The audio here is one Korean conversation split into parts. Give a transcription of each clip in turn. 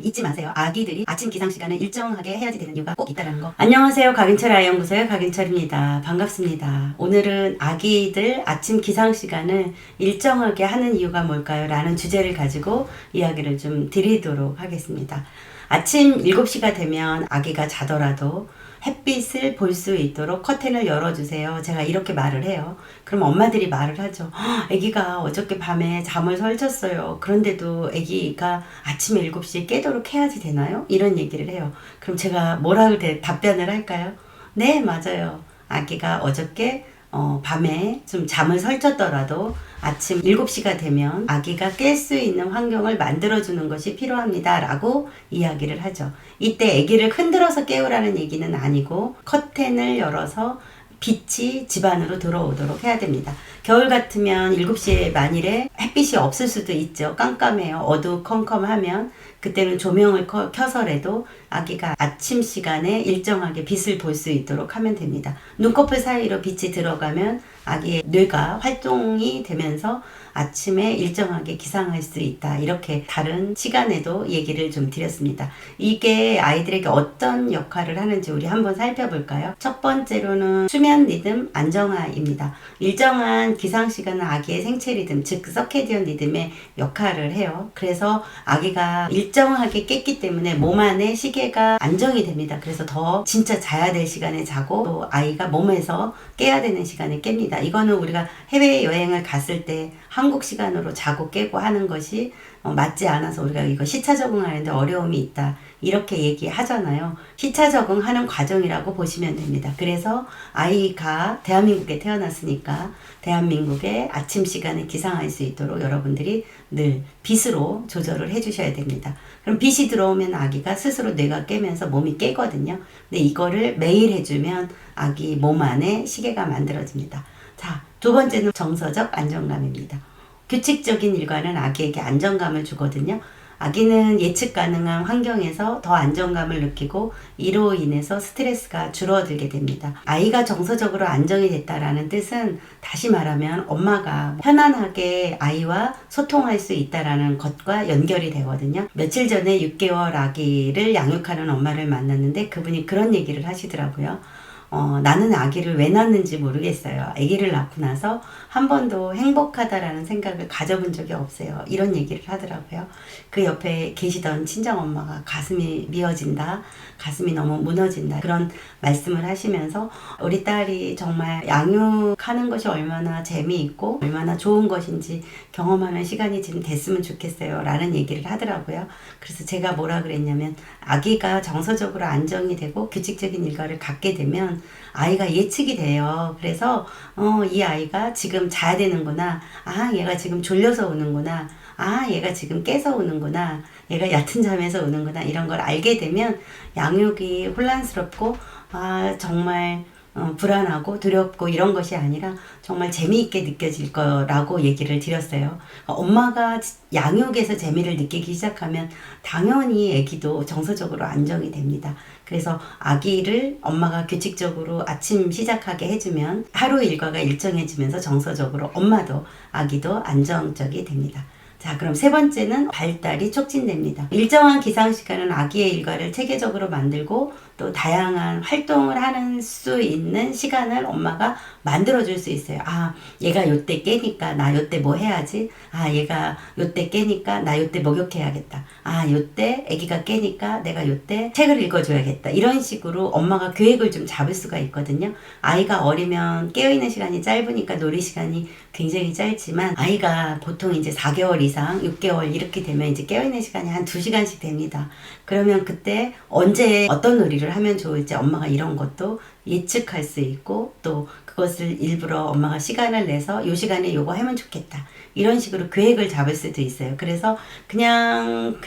잊지 마세요. 아기들이 아침 기상 시간을 일정하게 해야지 되는 이유가 꼭 있다는 거. 안녕하세요. 박인철 아이연구소의 박인철입니다. 반갑습니다. 오늘은 아기들 아침 기상 시간을 일정하게 하는 이유가 뭘까요? 라는 주제를 가지고 이야기를 좀 드리도록 하겠습니다. 아침 7시가 되면 아기가 자더라도 햇빛을 볼 수 있도록 커튼을 열어주세요. 제가 이렇게 말을 해요. 그럼 엄마들이 말을 하죠. 아기가 어저께 밤에 잠을 설쳤어요. 그런데도 아기가 아침 7시에 깨도록 해야지 되나요? 이런 얘기를 해요. 그럼 제가 뭐라고 답변을 할까요? 네, 맞아요. 아기가 어저께 밤에 좀 잠을 설쳤더라도 아침 7시가 되면 아기가 깰 수 있는 환경을 만들어주는 것이 필요합니다. 라고 이야기를 하죠. 이때 아기를 흔들어서 깨우라는 얘기는 아니고 커튼을 열어서 빛이 집 안으로 들어오도록 해야 됩니다. 겨울 같으면 7시에 만일에 햇빛이 없을 수도 있죠. 깜깜해요. 어두컴컴하면 그때는 조명을 켜서라도 아기가 아침 시간에 일정하게 빛을 볼 수 있도록 하면 됩니다. 눈꺼풀 사이로 빛이 들어가면 아기의 뇌가 활동이 되면서 아침에 일정하게 기상할 수 있다. 이렇게 다른 시간에도 얘기를 좀 드렸습니다. 이게 아이들에게 어떤 역할을 하는지 우리 한번 살펴볼까요? 첫 번째로는 수면 리듬 안정화입니다. 일정한 기상 시간은 아기의 생체 리듬, 즉 서케디언 리듬의 역할을 해요. 그래서 아기가 일정하게 깼기 때문에 몸 안에 시계가 안정이 됩니다. 그래서 더 진짜 자야 될 시간에 자고 또 아이가 몸에서 깨야 되는 시간에 깹니다. 이거는 우리가 해외여행을 갔을 때 한국 시간으로 자고 깨고 하는 것이 맞지 않아서 우리가 이거 시차 적응하는데 어려움이 있다. 이렇게 얘기하잖아요. 시차 적응하는 과정이라고 보시면 됩니다. 그래서 아이가 대한민국에 태어났으니까 대한민국의 아침 시간에 기상할 수 있도록 여러분들이 늘 빛으로 조절을 해주셔야 됩니다. 그럼 빛이 들어오면 아기가 스스로 뇌가 깨면서 몸이 깨거든요. 근데 이거를 매일 해주면 아기 몸 안에 시계가 만들어집니다. 자, 두 번째는 정서적 안정감입니다. 규칙적인 일과는 아기에게 안정감을 주거든요. 아기는 예측 가능한 환경에서 더 안정감을 느끼고 이로 인해서 스트레스가 줄어들게 됩니다. 아이가 정서적으로 안정이 됐다라는 뜻은 다시 말하면 엄마가 편안하게 아이와 소통할 수 있다라는 것과 연결이 되거든요. 며칠 전에 6개월 아기를 양육하는 엄마를 만났는데 그분이 그런 얘기를 하시더라고요. 나는 아기를 왜 낳는지 모르겠어요. 아기를 낳고 나서 한 번도 행복하다라는 생각을 가져본 적이 없어요. 이런 얘기를 하더라고요. 그 옆에 계시던 친정엄마가 가슴이 미어진다. 가슴이 너무 무너진다. 그런 말씀을 하시면서 우리 딸이 정말 양육하는 것이 얼마나 재미있고 얼마나 좋은 것인지 경험하는 시간이 지금 됐으면 좋겠어요. 라는 얘기를 하더라고요. 그래서 제가 뭐라 그랬냐면 아기가 정서적으로 안정이 되고 규칙적인 일과를 갖게 되면 아이가 예측이 돼요. 그래서 이 아이가 지금 자야 되는구나. 아, 얘가 지금 졸려서 우는구나. 아, 얘가 지금 깨서 우는구나. 얘가 얕은 잠에서 우는구나. 이런 걸 알게 되면 양육이 혼란스럽고 정말 불안하고 두렵고 이런 것이 아니라 정말 재미있게 느껴질 거라고 얘기를 드렸어요. 엄마가 양육에서 재미를 느끼기 시작하면 당연히 아기도 정서적으로 안정이 됩니다. 그래서 아기를 엄마가 규칙적으로 아침 시작하게 해주면 하루 일과가 일정해지면서 정서적으로 엄마도 아기도 안정적이 됩니다. 자, 그럼 세 번째는 발달이 촉진됩니다. 일정한 기상 시간은 아기의 일과를 체계적으로 만들고 또 다양한 활동을 하는 수 있는 시간을 엄마가 만들어줄 수 있어요. 아, 얘가 요때 깨니까 나 요때 뭐 해야지? 아, 얘가 요때 깨니까 나 요때 목욕해야겠다. 아, 요때 아기가 깨니까 내가 요때 책을 읽어줘야겠다. 이런 식으로 엄마가 계획을 좀 잡을 수가 있거든요. 아이가 어리면 깨어있는 시간이 짧으니까 놀이 시간이 굉장히 짧지만 아이가 보통 이제 4개월 이상 6개월 이렇게 되면 이제 깨어있는 시간이 한 2시간씩 됩니다. 그러면 그때 언제 어떤 놀이를 하면 좋을지 엄마가 이런 것도 예측할 수 있고 또 그것을 일부러 엄마가 시간을 내서 요 시간에 요거 하면 좋겠다. 이런 식으로 계획을 잡을 수도 있어요. 그래서 그냥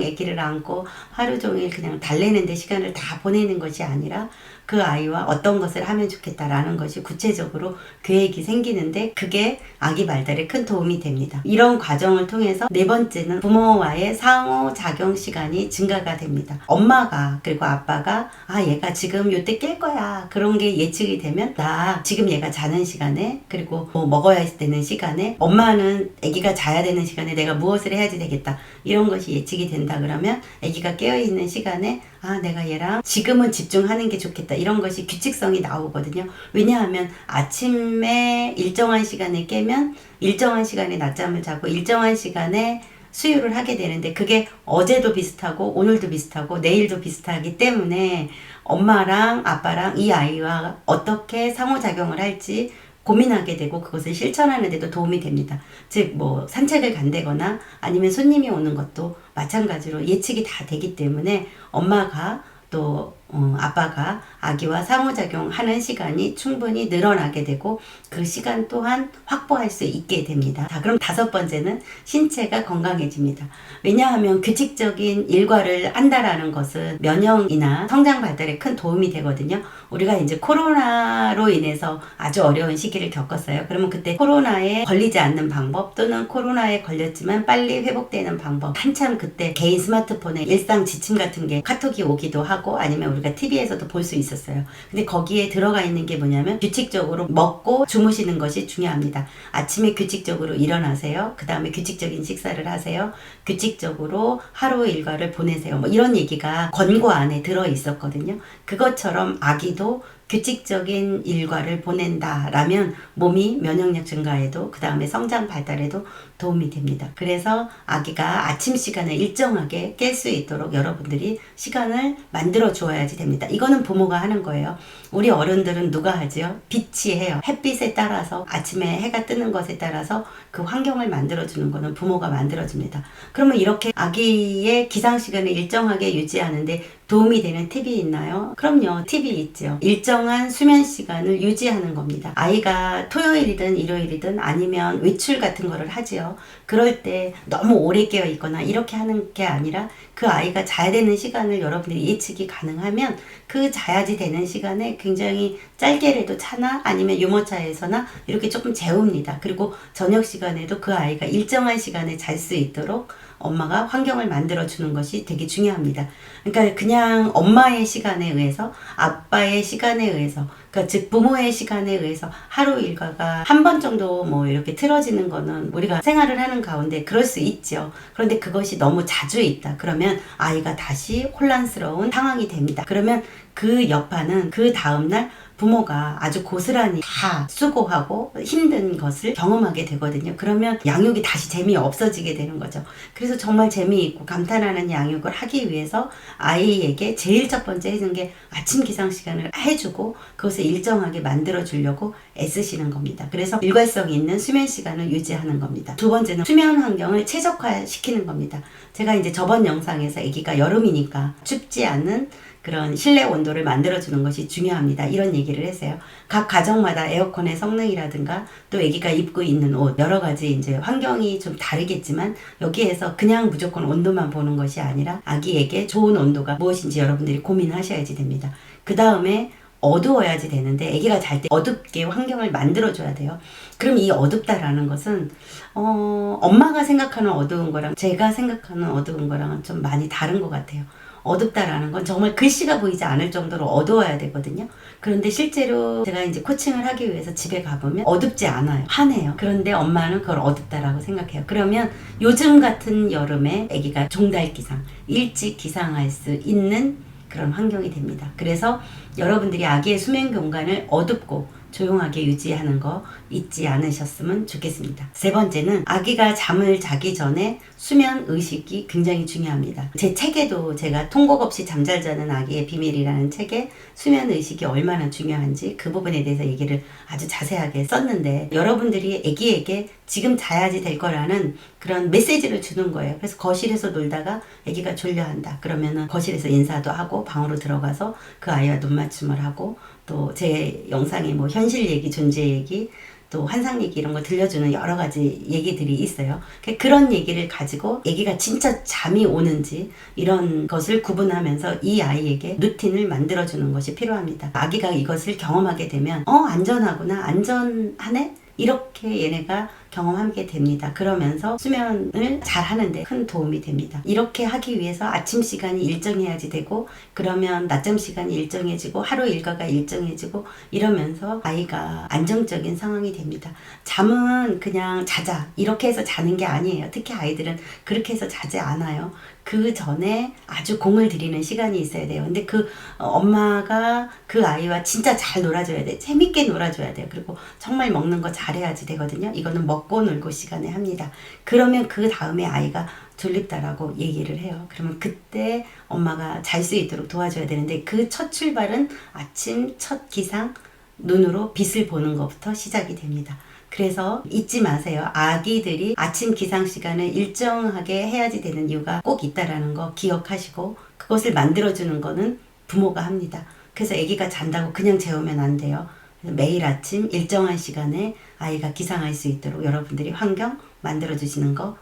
아기를 안고 하루 종일 그냥 달래는데 시간을 다 보내는 것이 아니라 그 아이와 어떤 것을 하면 좋겠다라는 것이 구체적으로 계획이 생기는데 그게 아기 발달에 큰 도움이 됩니다. 이런 과정을 통해서 네 번째는 부모와의 상호작용 시간이 증가가 됩니다. 엄마가 그리고 아빠가 얘가 지금 요때 그때 깰 거야. 그런 게 예측이 되면 나 지금 얘가 자는 시간에 그리고 뭐 먹어야 되는 시간에 엄마는 아기가 자야 되는 시간에 내가 무엇을 해야지 되겠다. 이런 것이 예측이 된다 그러면 아기가 깨어있는 시간에 내가 얘랑 지금은 집중하는 게 좋겠다. 이런 것이 규칙성이 나오거든요. 왜냐하면 아침에 일정한 시간에 깨면 일정한 시간에 낮잠을 자고 일정한 시간에 수유를 하게 되는데 그게 어제도 비슷하고 오늘도 비슷하고 내일도 비슷하기 때문에 엄마랑 아빠랑 이 아이와 어떻게 상호작용을 할지 고민하게 되고 그것을 실천하는 데도 도움이 됩니다. 즉 뭐 산책을 간다거나 아니면 손님이 오는 것도 마찬가지로 예측이 다 되기 때문에 엄마가 또 아빠가 아기와 상호작용하는 시간이 충분히 늘어나게 되고 그 시간 또한 확보할 수 있게 됩니다. 자, 그럼 5번째는 신체가 건강해집니다. 왜냐하면 규칙적인 일과를 한다라는 것은 면역이나 성장 발달에 큰 도움이 되거든요. 우리가 이제 코로나로 인해서 아주 어려운 시기를 겪었어요. 그러면 그때 코로나에 걸리지 않는 방법 또는 코로나에 걸렸지만 빨리 회복되는 방법, 한참 그때 개인 스마트폰에 일상 지침 같은 게 카톡이 오기도 하고 아니면 우리가 TV에서도 볼 수 있었어요. 근데 거기에 들어가 있는 게 뭐냐면 규칙적으로 먹고 주무시는 것이 중요합니다. 아침에 규칙적으로 일어나세요. 그 다음에 규칙적인 식사를 하세요. 규칙적으로 하루 일과를 보내세요. 뭐 이런 얘기가 권고 안에 들어 있었거든요. 그것처럼 아기도 규칙적인 일과를 보낸다라면 몸이 면역력 증가에도 그 다음에 성장 발달에도 도움이 됩니다. 그래서 아기가 아침 시간을 일정하게 깰 수 있도록 여러분들이 시간을 만들어 주어야지 됩니다. 이거는 부모가 하는 거예요. 우리 어른들은 누가 하지요? 빛이 해요. 햇빛에 따라서 아침에 해가 뜨는 것에 따라서 그 환경을 만들어 주는 거는 부모가 만들어 줍니다. 그러면 이렇게 아기의 기상 시간을 일정하게 유지하는데 도움이 되는 팁이 있나요? 그럼요. 팁이 있죠. 일정한 수면 시간을 유지하는 겁니다. 아이가 토요일이든 일요일이든 아니면 외출 같은 거를 하지요. 그럴 때 너무 오래 깨어 있거나 이렇게 하는 게 아니라 그 아이가 자야 되는 시간을 여러분들이 예측이 가능하면 그 자야지 되는 시간에 굉장히 짧게라도 차나 아니면 유모차에서나 이렇게 조금 재웁니다. 그리고 저녁 시간에도 그 아이가 일정한 시간에 잘 수 있도록 엄마가 환경을 만들어 주는 것이 되게 중요합니다. 그러니까 그냥 엄마의 시간에 의해서 아빠의 시간에 의해서 그러니까 즉 부모의 시간에 의해서 하루 일과가 한 번 정도 뭐 이렇게 틀어지는 거는 우리가 생활을 하는 가운데 그럴 수 있죠. 그런데 그것이 너무 자주 있다. 그러면 아이가 다시 혼란스러운 상황이 됩니다. 그러면 그 여파는 그 다음날 부모가 아주 고스란히 다 수고하고 힘든 것을 경험하게 되거든요. 그러면 양육이 다시 재미없어지게 되는 거죠. 그래서 정말 재미있고 감탄하는 양육을 하기 위해서 아이에게 제일 첫 번째 해주는 게 아침 기상 시간을 해주고 그것을 일정하게 만들어 주려고 애쓰시는 겁니다. 그래서 일관성 있는 수면 시간을 유지하는 겁니다. 두 번째는 수면 환경을 최적화시키는 겁니다. 제가 이제 저번 영상에서 아기가 여름이니까 춥지 않은 그런 실내 온도를 만들어주는 것이 중요합니다. 이런 얘기를 했어요. 각 가정마다 에어컨의 성능이라든가 또 아기가 입고 있는 옷 여러 가지 이제 환경이 좀 다르겠지만 여기에서 그냥 무조건 온도만 보는 것이 아니라 아기에게 좋은 온도가 무엇인지 여러분들이 고민하셔야지 됩니다. 그 다음에 어두워야지 되는데 아기가 잘 때 어둡게 환경을 만들어줘야 돼요. 그럼 이 어둡다라는 것은 엄마가 생각하는 어두운 거랑 제가 생각하는 어두운 거랑은 좀 많이 다른 것 같아요. 어둡다라는 건 정말 글씨가 보이지 않을 정도로 어두워야 되거든요. 그런데 실제로 제가 이제 코칭을 하기 위해서 집에 가보면 어둡지 않아요. 환해요. 그런데 엄마는 그걸 어둡다라고 생각해요. 그러면 요즘 같은 여름에 아기가 종달기상, 일찍 기상할 수 있는 그런 환경이 됩니다. 그래서 여러분들이 아기의 수면 공간을 어둡고 조용하게 유지하는 거 잊지 않으셨으면 좋겠습니다. 세 번째는 아기가 잠을 자기 전에 수면 의식이 굉장히 중요합니다. 제 책에도 제가 통곡 없이 잠잘 자는 아기의 비밀이라는 책에 수면 의식이 얼마나 중요한지 그 부분에 대해서 얘기를 아주 자세하게 썼는데 여러분들이 아기에게 지금 자야지 될 거라는 그런 메시지를 주는 거예요. 그래서 거실에서 놀다가 아기가 졸려한다. 그러면은 거실에서 인사도 하고 방으로 들어가서 그 아이와 눈맞춤을 하고 또 제 영상에 뭐 현실 얘기, 존재 얘기, 또 환상 얘기 이런 거 들려주는 여러 가지 얘기들이 있어요. 그런 얘기를 가지고 아기가 진짜 잠이 오는지 이런 것을 구분하면서 이 아이에게 루틴을 만들어주는 것이 필요합니다. 아기가 이것을 경험하게 되면 안전하구나, 안전하네? 이렇게 얘네가 경험하게 됩니다. 그러면서 수면을 잘 하는데 큰 도움이 됩니다. 이렇게 하기 위해서 아침 시간이 일정해야지 되고, 그러면 낮잠 시간이 일정해지고 하루 일과가 일정해지고 이러면서 아이가 안정적인 상황이 됩니다. 잠은 그냥 자자 이렇게 해서 자는 게 아니에요. 특히 아이들은 그렇게 해서 자지 않아요. 그 전에 아주 공을 들이는 시간이 있어야 돼요. 근데 그 엄마가 그 아이와 진짜 잘 놀아줘야 돼. 재밌게 놀아줘야 돼요. 그리고 정말 먹는 거 잘해야지 되거든요. 이거는 먹고 놀고 시간에 합니다. 그러면 그 다음에 아이가 졸립다라고 얘기를 해요. 그러면 그때 엄마가 잘 수 있도록 도와줘야 되는데, 그 첫 출발은 아침 첫 기상, 눈으로 빛을 보는 것부터 시작이 됩니다. 그래서 잊지 마세요. 아기들이 아침 기상 시간을 일정하게 해야지 되는 이유가 꼭 있다라는 거 기억하시고, 그것을 만들어주는 거는 부모가 합니다. 그래서 아기가 잔다고 그냥 재우면 안 돼요. 매일 아침 일정한 시간에 아이가 기상할 수 있도록 여러분들이 환경 만들어주시는 거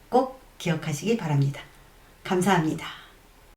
꼭 기억하시기 바랍니다. 감사합니다.